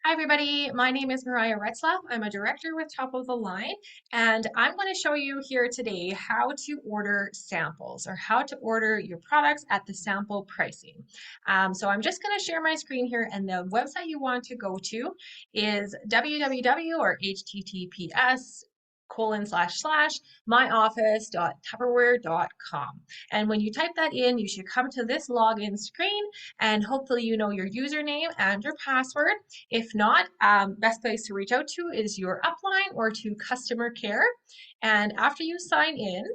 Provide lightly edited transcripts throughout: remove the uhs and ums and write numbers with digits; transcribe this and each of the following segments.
Hi, everybody. My name is Mariah Retzlaff. I'm a director with Top of the Line, and I'm going to show you here today how to order samples or how to order your products at the sample pricing. So I'm just going to share my screen here, and the website you want to go to is www or https myoffice.tupperware.com. And when you type that in, you should come to this login screen, and hopefully you know your username and your password. If not, best place to reach out to is your upline or to customer care. And after you sign in,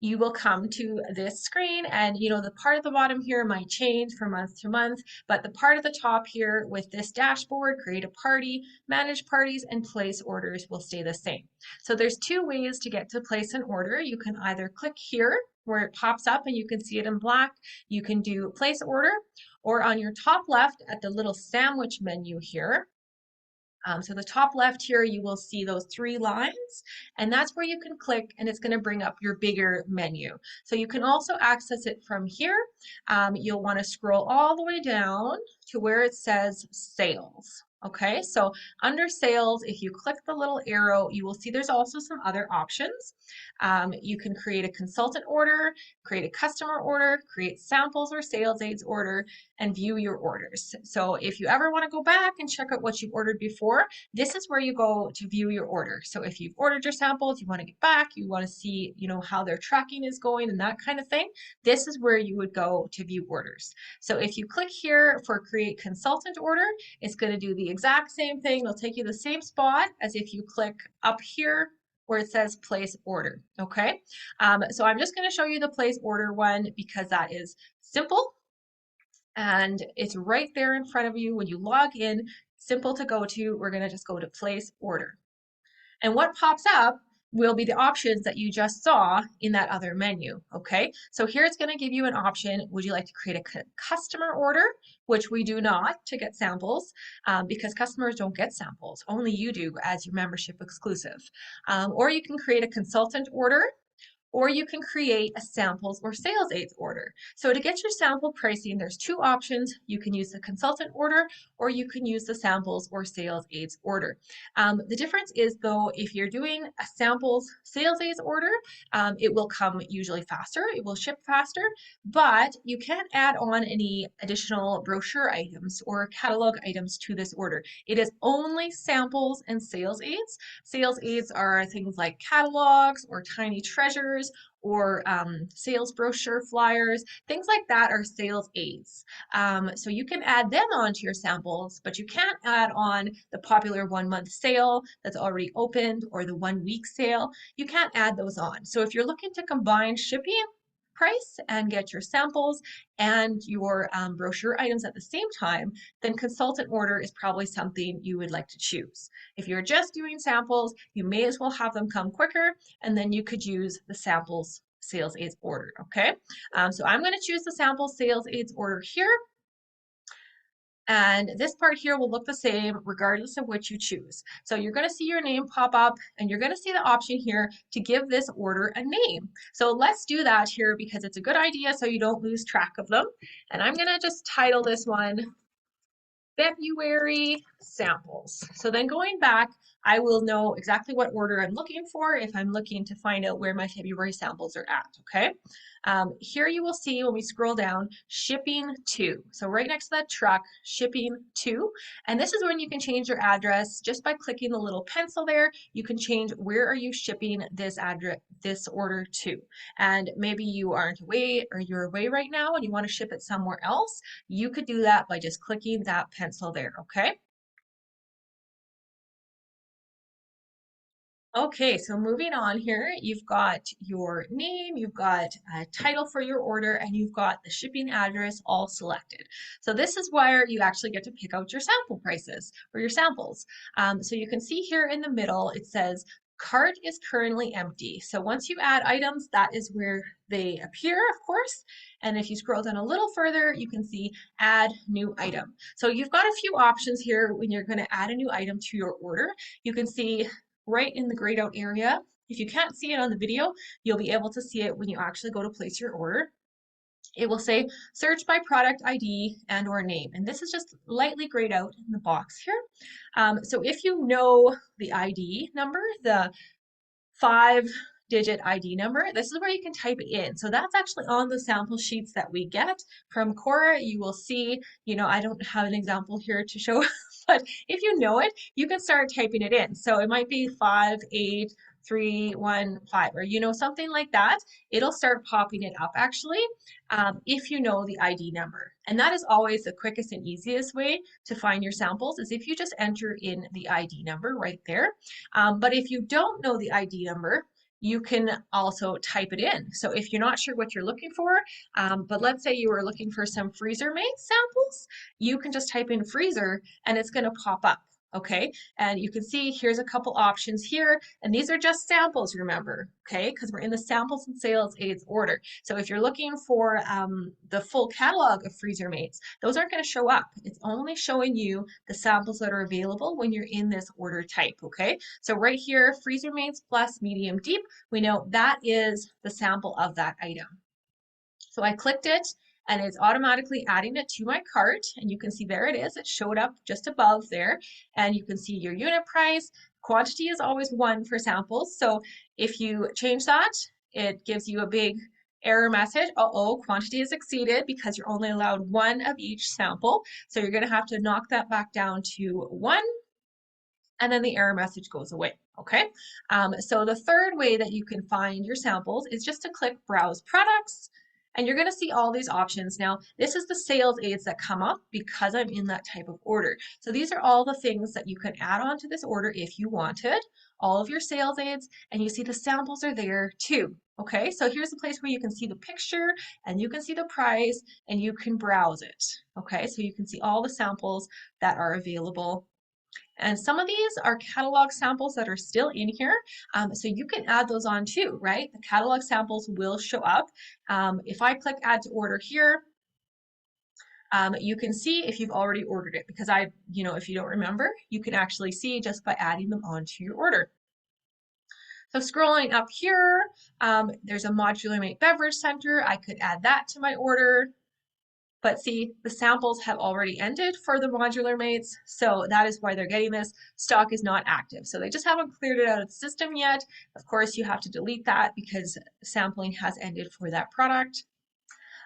you will come to this screen, and the part at the bottom here might change from month to month, but the part at the top here with this dashboard, create a party, manage parties, and place orders will stay the same. So there's two ways to get to place an order. You can either click here where it pops up and you can see it in black. You can do place order, or on your top left at the little sandwich menu here, so the top left here, you will see those three lines, and that's where you can click and it's going to bring up your bigger menu. So you can also access it from here. You'll want to scroll all the way down to where it says sales. Okay, so under sales, if you click the little arrow, you will see there's also some other options. You can create a consultant order, create a customer order, create samples or sales aids order, and view your orders. So if you ever want to go back and check out what you've ordered before, this is where you go to view your order. So if you've ordered your samples, you want to get back, you want to see, how their tracking is going and that kind of thing, this is where you would go to view orders. So if you click here for create consultant order, it's going to do the exact same thing. It'll take you the same spot as if you click up here where it says place order. Okay, so I'm just going to show you the place order one because that is simple and it's right there in front of you when you log in. Simple to go to. We're going to just go to place order. And what pops up will be the options that you just saw in that other menu, okay? So here it's going to give you an option. Would you like to create a customer order, which we do not to get samples because customers don't get samples. Only you do as your membership exclusive. Or you can create a consultant order, or you can create a samples or sales aids order. So to get your sample pricing, there's two options. You can use the consultant order, or you can use the samples or sales aids order. The difference is though, if you're doing a samples sales aids order, it will come usually faster, it will ship faster, but you can't add on any additional brochure items or catalog items to this order. It is only samples and sales aids. Sales aids are things like catalogs or tiny treasures or sales brochure flyers. Things like that are sales aids. So you can add them onto your samples, but you can't add on the popular 1 month sale that's already opened or the 1 week sale. You can't add those on. So if you're looking to combine shipping price and get your samples and your brochure items at the same time, then consultant order is probably something you would like to choose. If you're just doing samples, you may as well have them come quicker, and then you could use the samples sales aids order, okay? So I'm going to choose the sample sales aids order here. And this part here will look the same regardless of which you choose. So you're going to see your name pop up and you're going to see the option here to give this order a name. So let's do that here because it's a good idea so you don't lose track of them. And I'm going to just title this one February samples. So then going back, I will know exactly what order I'm looking for if I'm looking to find out where my February samples are at, okay? Here you will see when we scroll down, shipping to. So right next to that truck, shipping to. And this is when you can change your address just by clicking the little pencil there. You can change where are you shipping this address, this order to. And maybe you aren't away or you're away right now and you want to ship it somewhere else. You could do that by just clicking that pencil there, okay? Okay, so moving on here, you've got your name, you've got a title for your order, and you've got the shipping address all selected. So this is where you actually get to pick out your sample prices or your samples. So you can see here in the middle, it says cart is currently empty. So once you add items, that is where they appear, of course. And if you scroll down a little further, you can see add new item. So you've got a few options here when you're going to add a new item to your order. You can see right in the grayed out area. If you can't see it on the video, you'll be able to see it when you actually go to place your order. it will say search by product ID and or name. And this is just lightly grayed out in the box here. So if you know the ID number, the 5-digit ID number, this is where you can type it in. So that's actually on the sample sheets that we get from Cora. You will see, I don't have an example here to show, but if you know it, you can start typing it in. So it might be 58315, or something like that. It'll start popping it up actually, if you know the ID number. And that is always the quickest and easiest way to find your samples, is if you just enter in the ID number right there. But if you don't know the ID number, you can also type it in. So if you're not sure what you're looking for, but let's say you were looking for some freezer made samples, you can just type in freezer and it's going to pop up. Okay, and you can see here's a couple options here, and these are just samples, remember, okay, because we're in the samples and sales aids order. So if you're looking for the full catalog of freezer mates, those aren't going to show up. It's only showing you the samples that are available when you're in this order type, okay? So right here, freezer mates plus medium deep, we know that is the sample of that item. So I clicked it and it's automatically adding it to my cart, and you can see there it is. It showed up just above there, and you can see your unit price. Quantity is always 1 for samples. So if you change that, it gives you a big error message. Uh-oh, quantity is exceeded, because you're only allowed 1 of each sample. So you're going to have to knock that back down to 1, and then the error message goes away. Okay, so the third way that you can find your samples is just to click Browse Products, and you're going to see all these options. Now, this is the sales aids that come up because I'm in that type of order. So these are all the things that you can add on to this order if you wanted, all of your sales aids, and you see the samples are there too. Okay, so here's a place where you can see the picture and you can see the price and you can browse it. Okay, so you can see all the samples that are available. And some of these are catalog samples that are still in here. So you can add those on too, right? The catalog samples will show up. If I click add to order here, you can see if you've already ordered it, because if you don't remember, you can actually see just by adding them onto your order. So scrolling up here, there's a Modular Mate Beverage Center. I could add that to my order. But see, the samples have already ended for the modular mates, so that is why they're getting this. Stock is not active, so they just haven't cleared it out of the system yet. Of course, you have to delete that because sampling has ended for that product.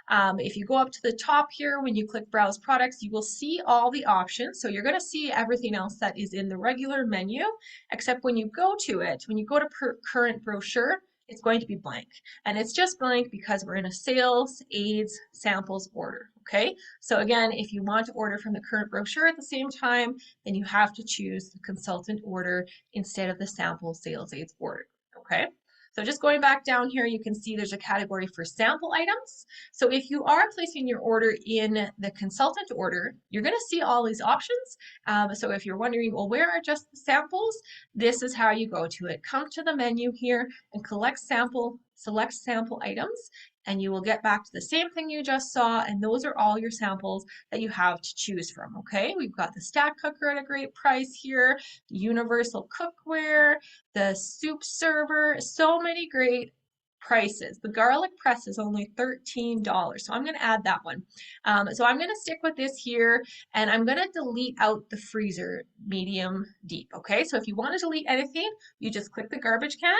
If you go up to the top here, when you click Browse Products, you will see all the options. So you're going to see everything else that is in the regular menu, except when you go to it, when you go to Current Brochure, it's going to be blank. And it's just blank because we're in a sales aids samples order. Okay, so again, if you want to order from the current brochure at the same time, then you have to choose the consultant order instead of the sample sales aids order. Okay, so just going back down here, you can see there's a category for sample items. So if you are placing your order in the consultant order, you're going to see all these options. So if you're wondering, well, where are just the samples? This is how you go to it. Come to the menu here and select sample items, and you will get back to the same thing you just saw, and those are all your samples that you have to choose from. Okay, we've got the stack cooker at a great price here, the universal cookware, the soup server, so many great prices. The garlic press is only $13, so I'm going to add that one. So I'm going to stick with this here, and I'm going to delete out the freezer medium deep. Okay, so if you want to delete anything, you just click the garbage can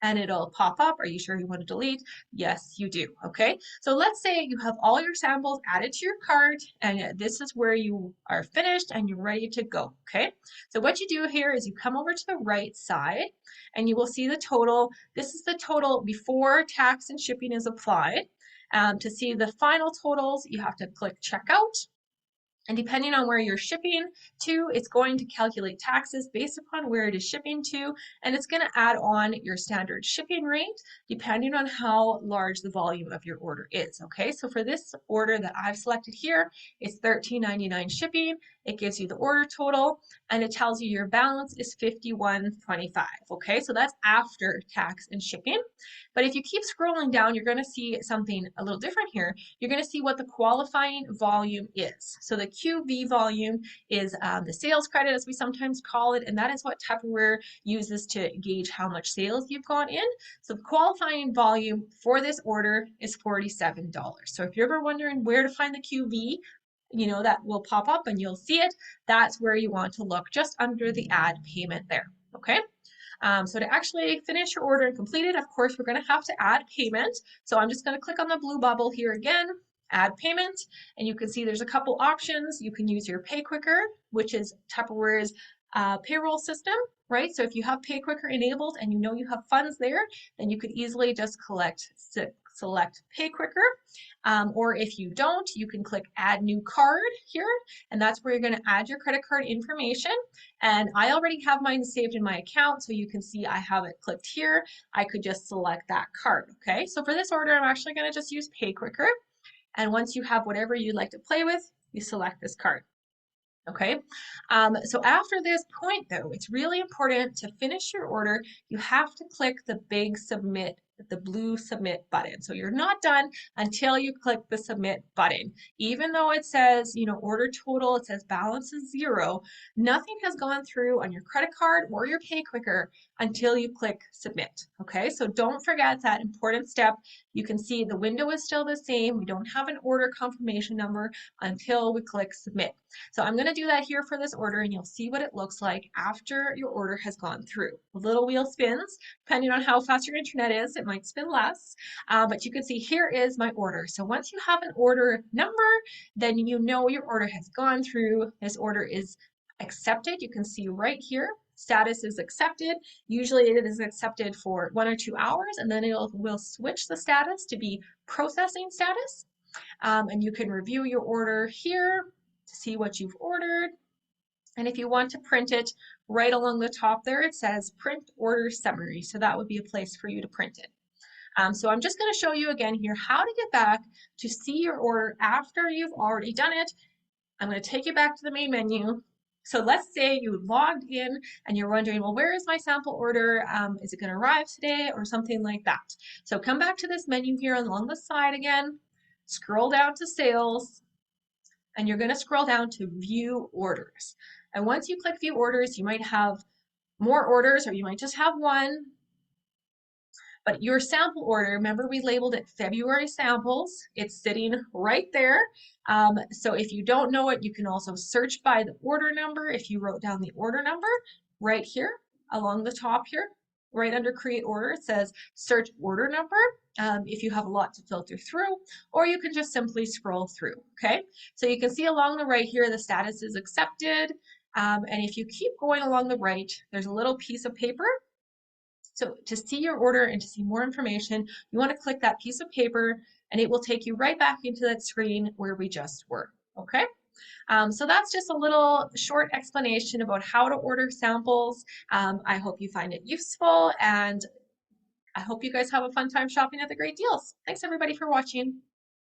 and it'll pop up. Are you sure you want to delete? Yes, you do. Okay, so let's say you have all your samples added to your cart, and this is where you are finished and you're ready to go. Okay, so what you do here is you come over to the right side and you will see the total. This is the total before tax and shipping is applied. To see the final totals, you have to click checkout. And depending on where you're shipping to, it's going to calculate taxes based upon where it is shipping to, and it's going to add on your standard shipping rate depending on how large the volume of your order is. Okay, so for this order that I've selected here, it's $13.99 shipping, it gives you the order total, and it tells you your balance is $51.25. Okay, so that's after tax and shipping. But if you keep scrolling down, you're going to see something a little different here. You're going to see what the qualifying volume is. So the QV volume is the sales credit, as we sometimes call it, and that is what Tupperware uses to gauge how much sales you've gone in. So the qualifying volume for this order is $47. So if you're ever wondering where to find the QV, that will pop up and you'll see it. That's where you want to look, just under the add payment there. Okay. So to actually finish your order and complete it, of course, we're going to have to add payment. So I'm just going to click on the blue bubble here again, add payment, and you can see there's a couple options. You can use your PayQuicker, which is Tupperware's payroll system, right? So if you have PayQuicker enabled and you know you have funds there, then you could easily just select PayQuicker. Or if you don't, you can click add new card here, and that's where you're going to add your credit card information. And I already have mine saved in my account, so you can see I have it clicked here. I could just select that card, okay? So for this order, I'm actually going to just use PayQuicker. And once you have whatever you'd like to play with, you select this card. Okay, so after this point though, it's really important to finish your order. You have to click the big submit, the blue submit button. So you're not done until you click the submit button. Even though it says, order total, it says balance is 0, nothing has gone through on your credit card or your PayQuicker until you click submit. Okay, so don't forget that important step. You can see the window is still the same. We don't have an order confirmation number until we click submit. So I'm going to do that here for this order, and you'll see what it looks like after your order has gone through. The little wheel spins. Depending on how fast your internet is, it might spin less. But you can see here is my order. So once you have an order number, then you know your order has gone through. This order is accepted. You can see right here. Status is accepted. Usually it is accepted for 1 or 2 hours, and then will switch the status to be processing status. And you can review your order here to see what you've ordered. And if you want to print it, right along the top there, it says print order summary. So that would be a place for you to print it. So I'm just going to show you again here how to get back to see your order after you've already done it. I'm going to take you back to the main menu. So let's say you logged in and you're wondering, well, where is my sample order? Is it going to arrive today or something like that? So come back to this menu here along the side again, scroll down to sales, and you're going to scroll down to view orders. And once you click view orders, you might have more orders or you might just have one. But your sample order, remember we labeled it February samples. It's sitting right there. So if you don't know it, you can also search by the order number. If you wrote down the order number right here along the top here, right under create order, it says search order number if you have a lot to filter through, or you can just simply scroll through, okay? So you can see along the right here, the status is accepted. And if you keep going along the right, there's a little piece of paper. So to see your order and to see more information, you want to click that piece of paper and it will take you right back into that screen where we just were, okay? So that's just a little short explanation about how to order samples. I hope you find it useful, and I hope you guys have a fun time shopping at the Great Deals. Thanks everybody for watching.